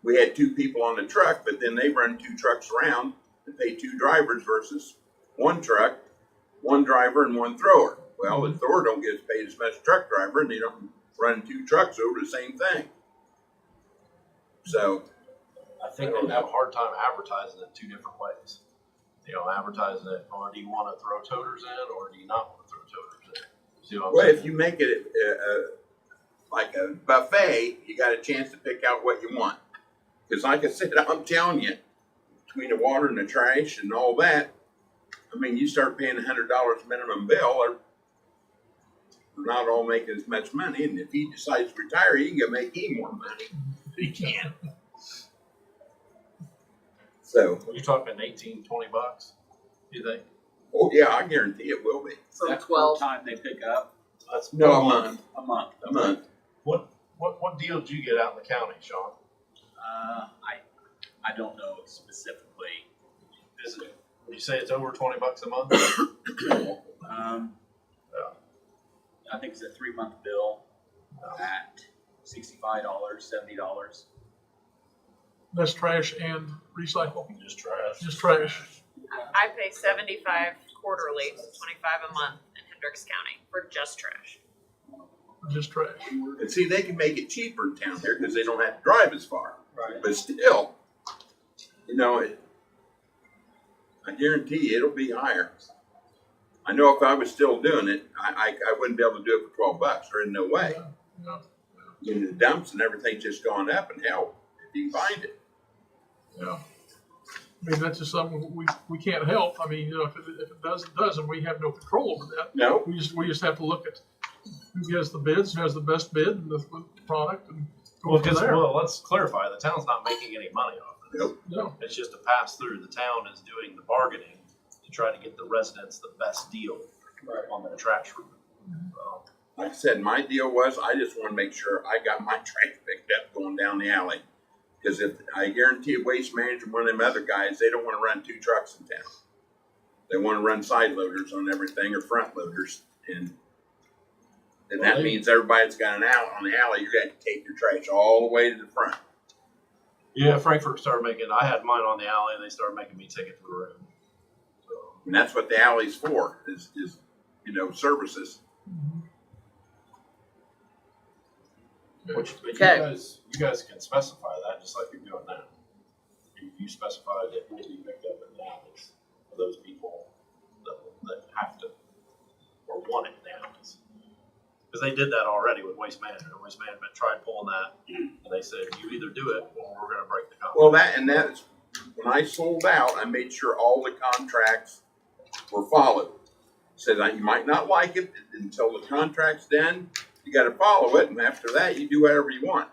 we had 2 people on the truck, but then they run 2 trucks around and pay 2 drivers versus 1 truck, 1 driver and 1 thrower. Well, the thrower don't get paid as much as truck driver, and they don't run 2 trucks over the same thing. So I think they have a hard time advertising it 2 different ways. Advertising it, or do you want to throw toters in, or do you not want to throw toters in? See what I'm well, saying? if you make it like a buffet, you got a chance to pick out what you want. Because like I said, I'm telling you, between the water and the trash and all that, I mean, you start paying $100 minimum bill, or they're not all making as much money. And if he decides to retire, he can go make even more money. He can. So, You're talking 18, 20 bucks, do you think? oh yeah, I guarantee it will be. From That's 12. per time they pick up. That's No, a month. A month. A month. What deal did you get out in the county, Sean? I don't know specifically. Is it? Would you say it's over 20 bucks a month? I think it's a 3-month bill at $65, $70. That's trash and recycle. Just trash. Just trash. I pay $75 quarterly, $25 a month in Hendricks County for just trash. Just trash. And see, they can make it cheaper in town here because they don't have to drive as far. Right. But still, I guarantee you it'll be higher. I know if I was still doing it, I wouldn't be able to do it for $12. There is no way. Yeah. The dumps and everything's just gone up, and hell, if you can find it. Yeah. I mean, that's just something we can't help. I mean, if it does, it does, and we have no control over that. No. We just have to look at who has the bids, who has the best bid, and the product, and go from there. Well, let's clarify. The town's not making any money off it. Nope. No. It's just a pass through. The town is doing the bargaining to try to get the residents the best deal on their trash route. Like I said, my deal was I just want to make sure I got my trash picked up going down the alley. Because if I guarantee Waste Management, one of them other guys, they don't want to run 2 trucks in town. They want to run side loaders on everything or front loaders, and that means everybody that's got an alley on the alley, you got to take your trash all the way to the front. Yeah, Frankfurt started making. I had mine on the alley, and they started making me take it to the room. So, And that's what the alley's for, is services. but Okay. you guys can specify that just like you're doing now. You specify that will be picked up in the alleys for those people that have to or want it in the alleys. Because they did that already with Waste Management. Waste Management tried pulling that, and they said, you either do it or we're going to break the contract. Well, that's when I sold out, I made sure all the contracts were followed. Said you might not like it until the contract's done. You got to follow it, and after that, you do whatever you want.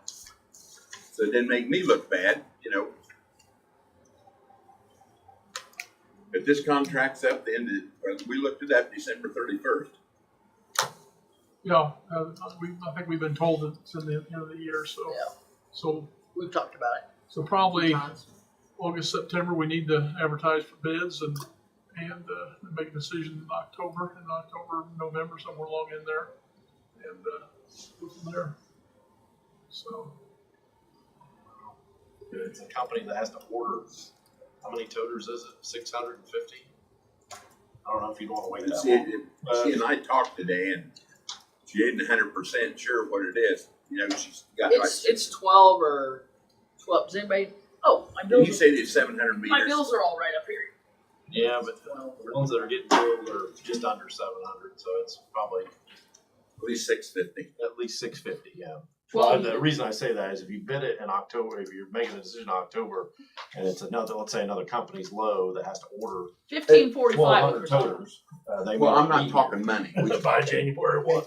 So it didn't make me look bad, But this contract's up the end of, we looked it up December 31st. Yeah, I think we've been told that it's in the end of the year, so. Yeah. So, We've talked about it. so probably Times. August, September, we need to advertise for bids and make a decision in October, November, somewhere along in there. And go from there. So, It's a company that has to order, how many toters is it? 650? I don't know if you'd want to wait that See, long. she and I talked today, and she isn't 100% sure what it is. You know, she's got like. It's 12 or 12. Does anybody? Oh, my You bills. said it's 700 meters. My bills are all right up here. Yeah, but the ones that are getting billed are just under 700, so it's probably At least 650. at least 650. Yeah. Well, Well, the reason I say that is if you bid it in October, if you're making a decision in October, and it's another, let's say another company's low that has to order 1545 1,200 for totals. toters, they Well, may I'm not be talking money. We by January 1.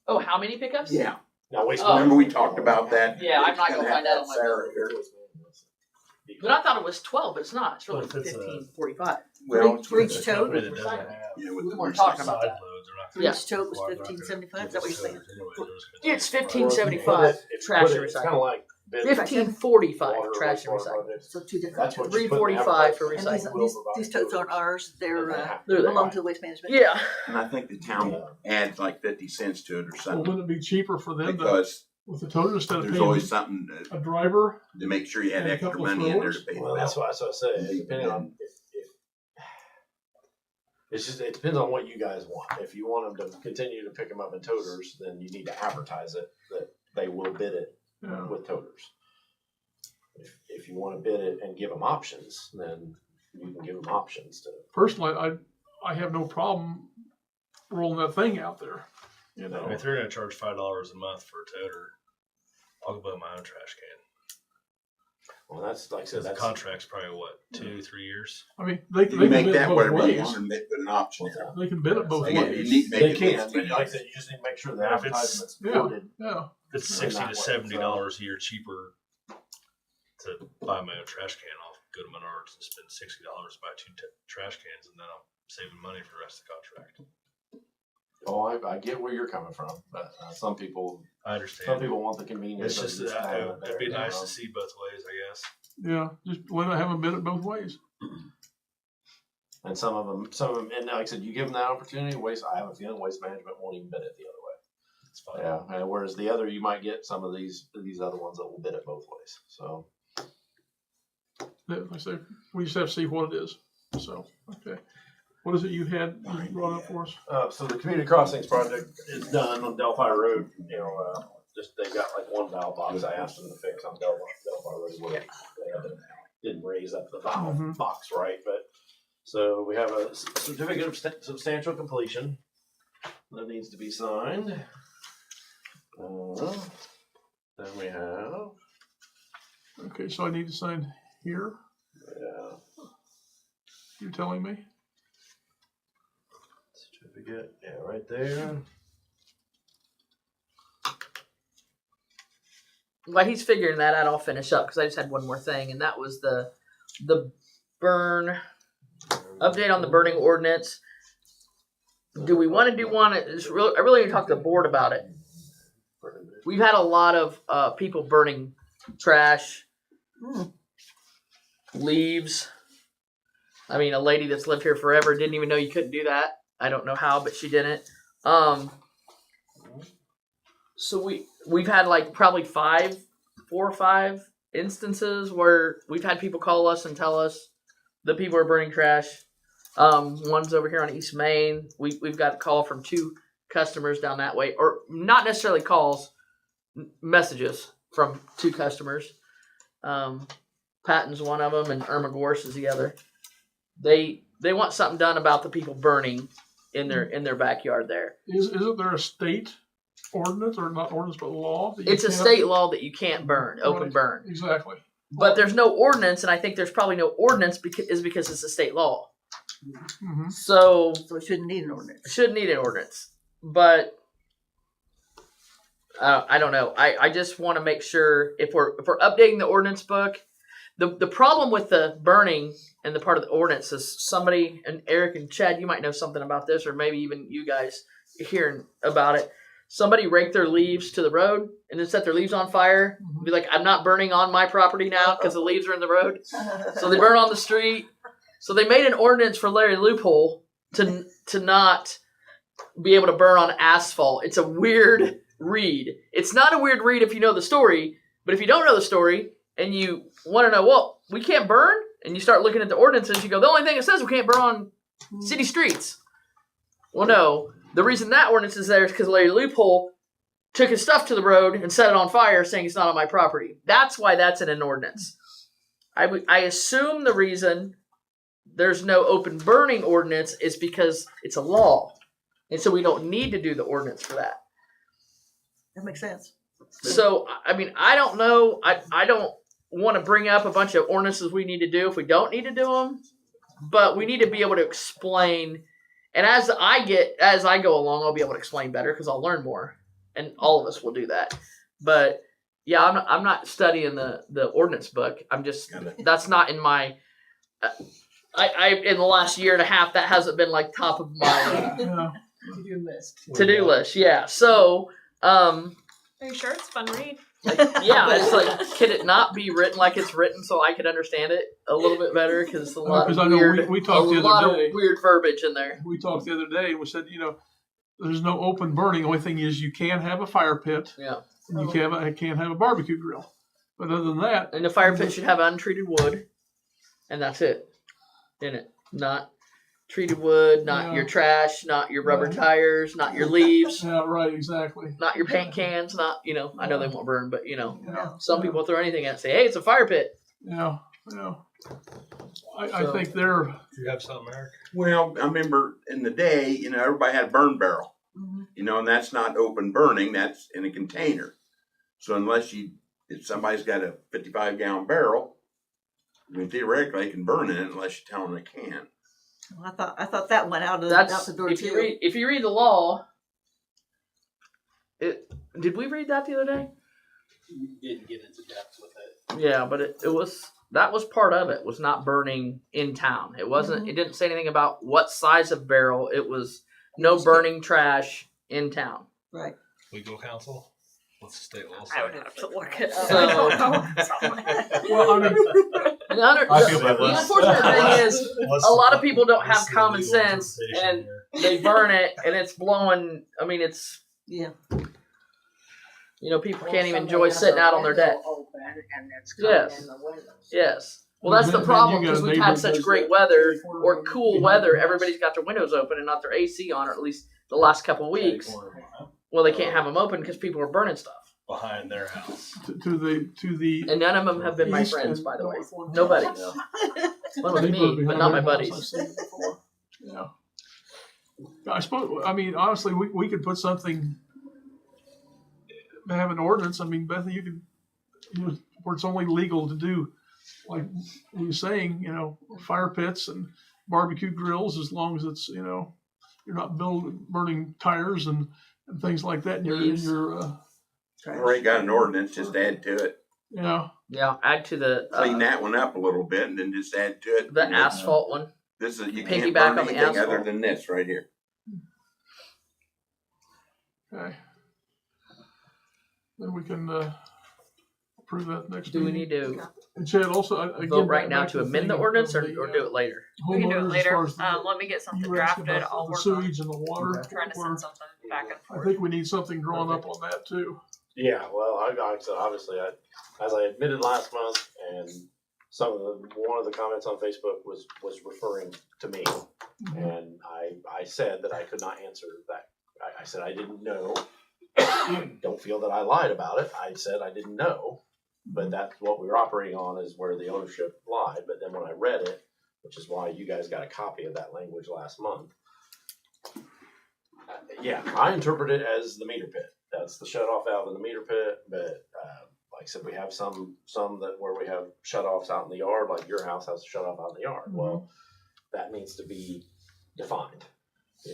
Oh, how many pickups? Yeah. Now, wait. Oh. Remember we talked about that? Yeah, I'm not gonna Have find out that on my Sarah bill. here. But I thought it was 12, but it's not. It's really Well, if it's a- 1545. Well, For each tote? Company that doesn't have yeah, with We the weren't talking about side that. loads, they're not For gonna- Yeah. each tote was they're not gonna 1575. Is give that what us you're saying? toters anyway, they're just gonna- It's 1575 trash and It's recycling. kind of like bidding 1545 water, trash and wastewater recycling. projects. So two different. That's what totes. you put in 345 for And recycling. these totes aren't ours. They're They're there. belong to the waste management. Yeah. And I think the town adds like 50 cents to it or Well, something wouldn't it be cheaper for them to, because with the toter instead of there's paying always something a driver? to make sure you had And a extra couple of money in there to throwers. pay the Well, bill. that's what I say. Depending on if it's just it depends on what you guys want. If you want them to continue to pick them up in toters, then you need to advertise it that they will bid it Yeah. with toters. If you want to bid it and give them options, then you can give them options to. Personally, I have no problem rolling that thing out there. You I mean, know, if they're gonna charge $5 a month for a toter, I'll go buy my own trash can. Well, that's like I said, Because the that's contract's probably what, 2-3 years. I mean, they You can can make bid it that both whatever you ways. want and put an option there. They can bid it both Again, ways. you need to make they it can, look but like I easy. said, you just need to make sure the Yeah, if it's- advertisement's Yeah. worded. Yeah. If it's Yeah, $60 not to what- $70 a year cheaper to buy my own trash can, I'll go to Menards and spend $60 to buy 2 trash cans, and then I'm saving money for the rest of the contract. Oh, I get where you're coming from, but some people I understand. some people want the convenience. It's of just having it it'd there, be you nice know. to see both ways, I guess. Yeah. Just let them have them bid it both ways. And some of them, and like I said, you give them that opportunity. I have a feeling Waste Management won't even bid it the other way. It's fine. Yeah, and whereas the other, you might get some of these other ones that will bid it both ways. So Yeah, I say we just have to see what it is. So okay, what is it you had you brought up for us? so the community crossings project is done on Delphi Road. You know, just they got like one valve box. I asked them to fix on Delphi Road where they didn't raise up the valve Mhm. box right, but. So we have a certificate of substantial completion that needs to be signed. Then we have, Okay, so I need to sign here. yeah, You're telling me? certificate, yeah, right there. While he's figuring that out, I'll finish up because I just had one more thing, and that was the burn update on the burning ordinance. Do we want to do one? I really need to talk to the board about it. We've had a lot of people burning trash, leaves. I mean, a lady that's lived here forever didn't even know you couldn't do that. I don't know how, but she didn't. So we've had like probably 4 or 5 instances where we've had people call us and tell us the people are burning trash. One's over here on East Main. We've got a call from 2 customers down that way, or not necessarily calls, messages from 2 customers. Patton's one of them, and Irma Gorse is the other. They want something done about the people burning in their backyard there. Isn't there a state ordinance, or not ordinance, but law? That you It's a can't- state law that you can't burn, open Right. burn. Exactly. But there's no ordinance, and I think there's probably no ordinance because it's a state law. Mm-hmm. So So we shouldn't need an ordinance. should need an ordinance. But I don't know. I just want to make sure if we're updating the ordinance book, the problem with the burning and the part of the ordinance is somebody, and Eric and Chad, you might know something about this, or maybe even you guys hearing about it. Somebody raked their leaves to the road and then set their leaves on fire. Be like, I'm not burning on my property now because the leaves are in the road. So they burn on the street. So they made an ordinance for Larry Loophole to not be able to burn on asphalt. It's a weird read. It's not a weird read if you know the story, but if you don't know the story and you want to know, well, we can't burn, and you start looking at the ordinances, you go, the only thing it says we can't burn on city streets. Well, no, the reason that ordinance is there is because Larry Loophole took his stuff to the road and set it on fire, saying it's not on my property. That's why that's in an ordinance. I assume the reason there's no open burning ordinance is because it's a law, and so we don't need to do the ordinance for that. That makes sense. So, I mean, I don't know. I don't want to bring up a bunch of ordinances we need to do if we don't need to do them, but we need to be able to explain. And as I go along, I'll be able to explain better because I'll learn more, and all of us will do that. But yeah, I'm not studying the ordinance book. I'm just that's not in my. I in the last year and a half that hasn't been like top of my To-do list. to-do list. Yeah, so. Are you sure it's a fun read? Yeah, it's like, can it not be written like it's written so I can understand it a little bit better? Because a lot of I know weird, we talked the a lot other day. of weird verbiage in there. We talked the other day and we said, there's no open burning. The only thing is you can have a fire pit. Yeah. And you can't have a barbecue grill. But other than that, And the fire pit should have untreated wood, and that's it in it. Not treated wood, not your trash, not your rubber tires, not your leaves, yeah, right, exactly. not your paint cans, not, I know they won't burn, but, Yeah, some people throw anything at it and say, hey, it's a fire pit. yeah. I So- think they're. Do you have something, Eric? Well, I remember in the day, everybody had a burn barrel, and that's not open burning, that's in a container. So if somebody's got a 55-gallon barrel, theoretically they can burn in it unless you tell them they can't. Well, I thought that went out That's the door if too. you read the law. Did we read that the other day? Didn't get into depth with it. Yeah, but that was part of it, was not burning in town. It wasn't. It didn't say anything about what size of barrel. It was no burning trash in town. Right. Legal counsel? What's the state law I would say? have to look it up. So- I don't know. Well, I mean, I feel bad. The unfortunate thing is, a lot of people don't have common sense, and they burn it, and it's blowing. I mean, it's Yeah. people can't even enjoy sitting out on their deck. Open and it's coming Yes. in the windows. Yes. Well, that's the Then problem you got because a we've neighbor had that such does great that. weather or cool weather. Everybody's got their windows open and not their AC on, or at least the last couple of weeks. Well, they can't have them open because people are burning stuff. Behind their house. to the And none of them have been my east friends, and by the way. north one. Nobody. One was Neighbor me, but behind not my their house, I've buddies. seen it before. Yeah. I suppose. I mean, honestly, we could put something. Have an ordinance. I mean, Bethany, you could, where it's only legal to do, like you were saying, fire pits and barbecue grills, as long as it's, you're not burning tires and things like that in Leaves. your Already got an ordinance, just add to it. Yeah, add to the Clean that one up a little bit and then just add to it. the asphalt one. This is, you piggyback can't burn on the anything other asphalt. than this right here. Okay. Then we can approve that next Do we meeting. need to And Chad, also, again, vote right now back to the amend thing the of ordinance or the, do it later? We can do homeowners it as later. far as the- Let me get something you asked drafted. about I'll the work on sewage and the water. trying to send something back and I forth. think we need something drawn up on that too. Yeah, well, like I said, obviously, as I admitted last month, and one of the comments on Facebook was referring to me, and I said that I could not answer that. I said I didn't know. Don't feel that I lied about it. I said I didn't know, but that's what we were operating on, is where the ownership lied. But then when I read it, which is why you guys got a copy of that language last month, yeah, I interpret it as the meter pit. That's the shut off valve in the meter pit. But like I said, we have some that where we have shut offs out in the yard, like your house has a shut off out in the yard. Well, that needs to be defined.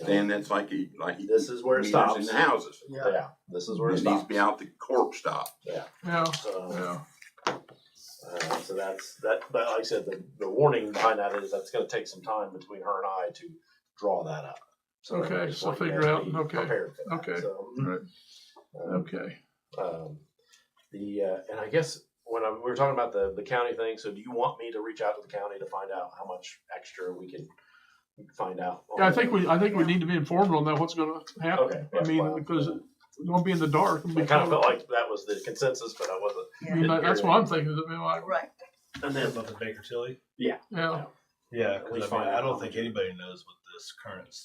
Then that's like this is where it meters stops in the houses. Yeah, this is where it It needs stops. to be out the cork stop. Yeah. Yeah, So, yeah. so that's that. But like I said, the warning behind that is that's going to take some time between her and I to draw that up. So Okay, I just so want you figure guys to out, be okay, prepared for that. okay. So, Right. um, Okay. And I guess when we were talking about the county thing, so do you want me to reach out to the county to find out how much extra we can find out? Yeah, I think we need to be informed on that, what's gonna happen. Okay, I mean, well, because We're gonna be in the dark. I kind of felt like that was the consensus, but I wasn't. I mean, that's what I'm thinking. I mean, like, Right. And Then then, about the Baker Tilly. yeah. Yeah, At because least I mean, find I out don't how think much it- anybody knows what this current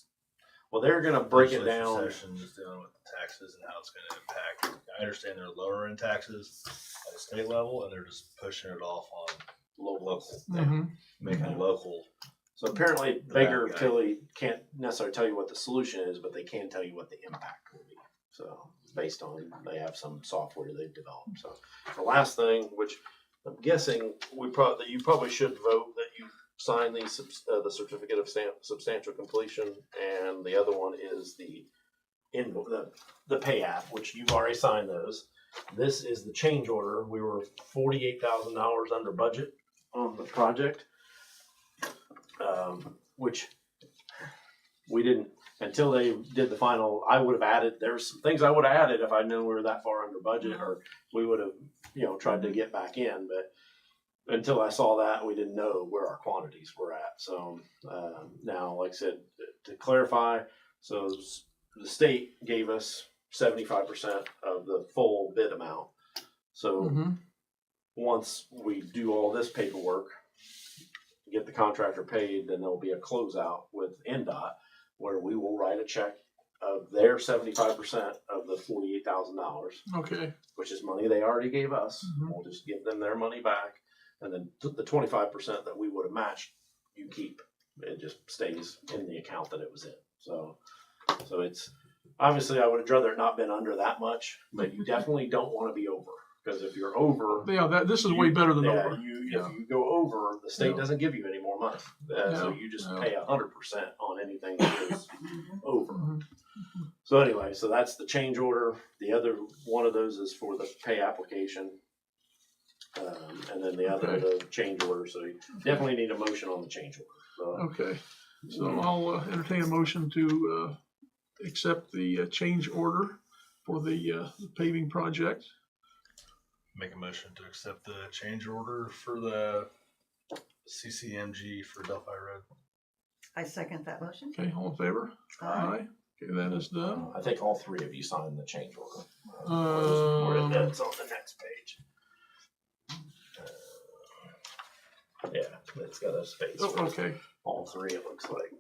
well, they're gonna break it down. legislation is doing with the taxes and how it's going to impact. I understand they're lowering taxes at a state level, and they're just pushing it off on local, Mm-hmm. making it local. So apparently The Baker bad guy. Tilly can't necessarily tell you what the solution is, but they can tell you what the impact will be. So based on, they have some software they've developed. So the last thing, which I'm guessing you probably should vote that you sign the certificate of substantial completion, and the other one is the pay app, which you've already signed those. This is the change order. We were $48,000 under budget on the project. Which we didn't, until they did the final, I would have added, there's some things I would have added if I knew we were that far under budget, or we would have, tried to get back in, but until I saw that, we didn't know where our quantities were at. So, now, like I said, to clarify, so the state gave us 75% of the full bid amount. So Mm-hmm. once we do all this paperwork, get the contractor paid, then there'll be a closeout with NDOT where we will write a check of their 75% of the $48,000, Okay. which is money they already gave us. Mhm. We'll just give them their money back, and then the 25% that we would have matched, you keep. It just stays in the account that it was in. So it's obviously I would have rather it not been under that much, but you definitely don't want to be over, because if you're over, Yeah, this is way better than over. if you go over, the state Yeah. doesn't give you any more money. So Yeah, you just yeah. pay 100% on anything that is over. Mhm. So anyway, so that's the change order. The other one of those is for the pay application. And then the other, the change order. So you definitely need a motion on the change order. So, Okay. So I'll entertain a motion to accept the change order for the paving project. Make a motion to accept the change order for the CCMG for Delphi Road. I second that motion. Okay, all in favor? Aye. Okay, that is done. I think all three of you signed the change order. Um, That's on the next page. Yeah, it's got a space. Oh, for okay. all three, it looks like.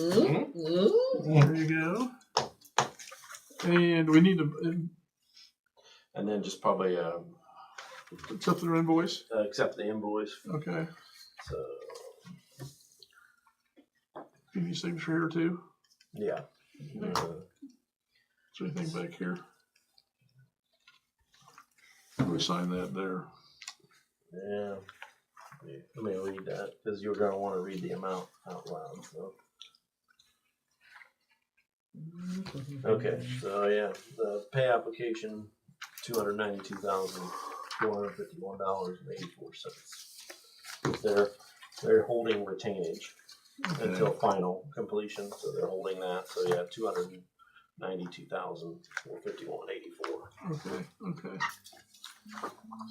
There you go. And we need to And then just probably accept their invoice. accept the invoice. Okay. So Give you a signature here too. yeah. Is there anything back here? We sign that there. Yeah. Let me read that, because you're gonna wanna read the amount out loud, so. Okay, so yeah, the pay application, $292,451.84. They're holding retainage until final completion, so they're holding that, so yeah, $292,451.84. Okay.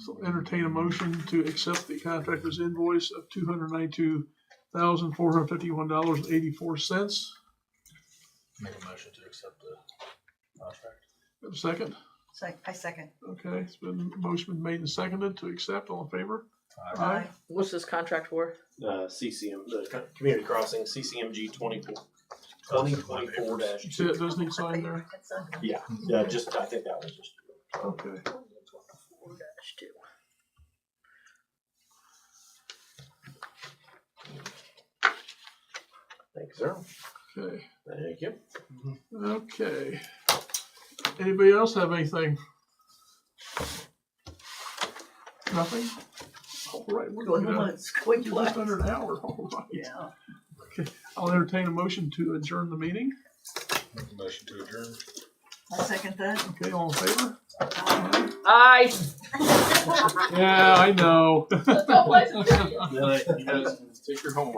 So entertain a motion to accept the contractor's invoice of $292,451.84. Make a motion to accept the contract. Have a second? I second. Okay, it's been, motion been made and seconded to accept. All in favor? Aye. What's this contract for? CCM, the community crossing, CCMG 2024 dash. You see it does need signed there? Yeah, just, I think that was just. Okay. Thanks, sir. Okay. Thank you. Okay. Anybody else have anything? Nothing? All right, we're Going going once, going just twice. under an hour. All right. Yeah. Okay. I'll entertain a motion to adjourn the meeting. Make a motion to adjourn. I second that. Okay, all in favor? Aye. Yeah, I know. You guys take your homework.